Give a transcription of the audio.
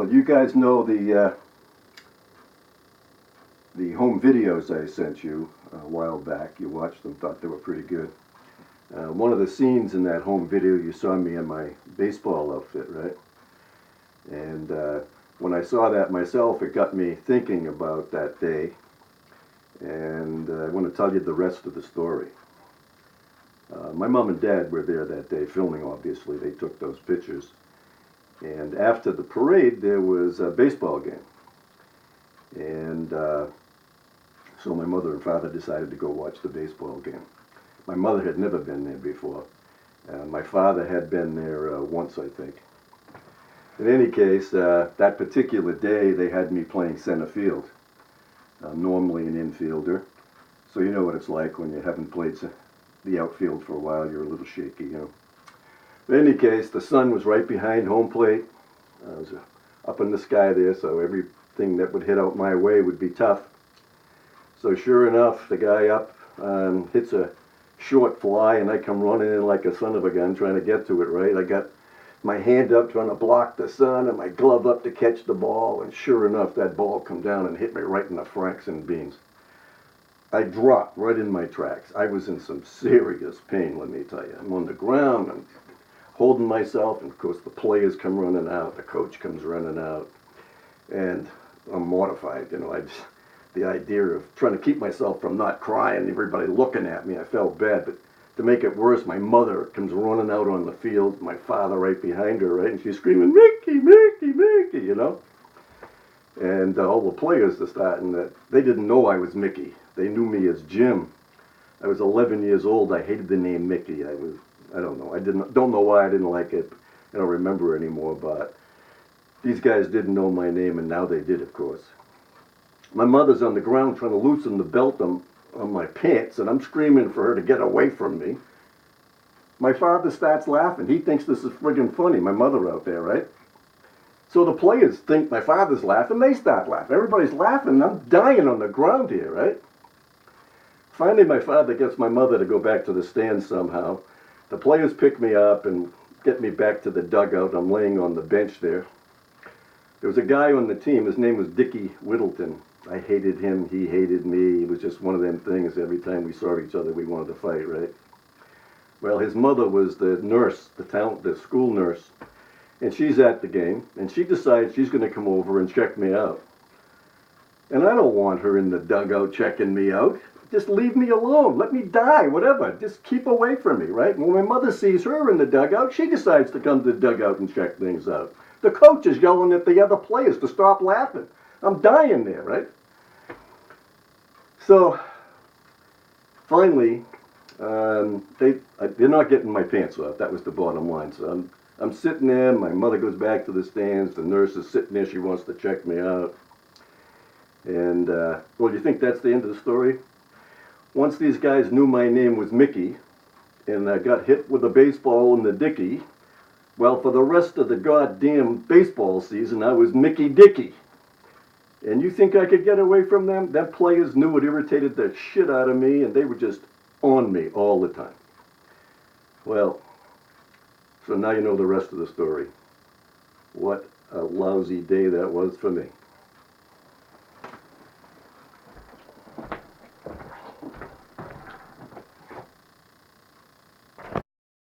Well, you guys know the home videos I sent you a while back. You watched them, thought they were pretty good. One of the scenes in that home video, you saw me in my baseball outfit, right? And when I saw that myself, it got me thinking about that day. And I want to tell you the rest of the story. My mom and dad were there that day filming, obviously. They took those pictures. And after the parade, there was a baseball game. And so my mother and father decided to go watch the baseball game. My mother had never been there before. My father had been there once, I think. In any case, that particular day, they had me playing center field. I'm normally an infielder, so you know what it's like when you haven't played the outfield for a while. You're a little shaky, you know. In any case, the sun was right behind home plate. I was up in the sky there, so everything that would hit out my way would be tough. So sure enough, the guy up hits a short fly, and I come running in like a son of a gun trying to get to it, right? I got my hand up trying to block the sun and my glove up to catch the ball, and sure enough, that ball come down and hit me right in the franks and beans. I dropped right in my tracks. I was in some serious pain, let me tell you. I'm on the ground, I'm holding myself, and of course the players come running out, the coach comes running out, and I'm mortified, you know. The idea of trying to keep myself from not crying, everybody looking at me, I felt bad. But to make it worse, my mother comes running out on the field, my father right behind her, right, and she's screaming, "Mickey, Mickey, Mickey," you know. And all the players are starting that. They didn't know I was Mickey. They knew me as Jim. I was 11 years old. I hated the name Mickey. I don't know. Don't know why I didn't like it. I don't remember anymore, but these guys didn't know my name, and now they did, of course. My mother's on the ground trying to loosen the belt on my pants, and I'm screaming for her to get away from me. My father starts laughing. He thinks this is friggin' funny, my mother out there, right? So the players think my father's laughing. They start laughing. Everybody's laughing. I'm dying on the ground here, right? Finally, my father gets my mother to go back to the stand somehow. The players pick me up and get me back to the dugout. I'm laying on the bench there. There was a guy on the team. His name was Dickie Whittleton. I hated him. He hated me. It was just one of them things. Every time we saw each other, we wanted to fight, right? Well, his mother was the nurse, the school nurse. And she's at the game. And she decides she's going to come over and check me out. And I don't want her in the dugout checking me out. Just leave me alone. Let me die, whatever. Just keep away from me, right? When my mother sees her in the dugout, she decides to come to the dugout and check things out. The coach is yelling at the other players to stop laughing. I'm dying there, right? So, finally, they're not getting my pants off. That was the bottom line. So I'm sitting there. My mother goes back to the stands. The nurse is sitting there. She wants to check me out. And, well, you think that's the end of the story? Once these guys knew my name was Mickey, and I got hit with a baseball in the dicky, well, for the rest of the goddamn baseball season, I was Mickey Dickey. And you think I could get away from them? Them players knew it irritated the shit out of me, and they were just on me all the time. Well, so now you know the rest of the story. What a lousy day that was for me.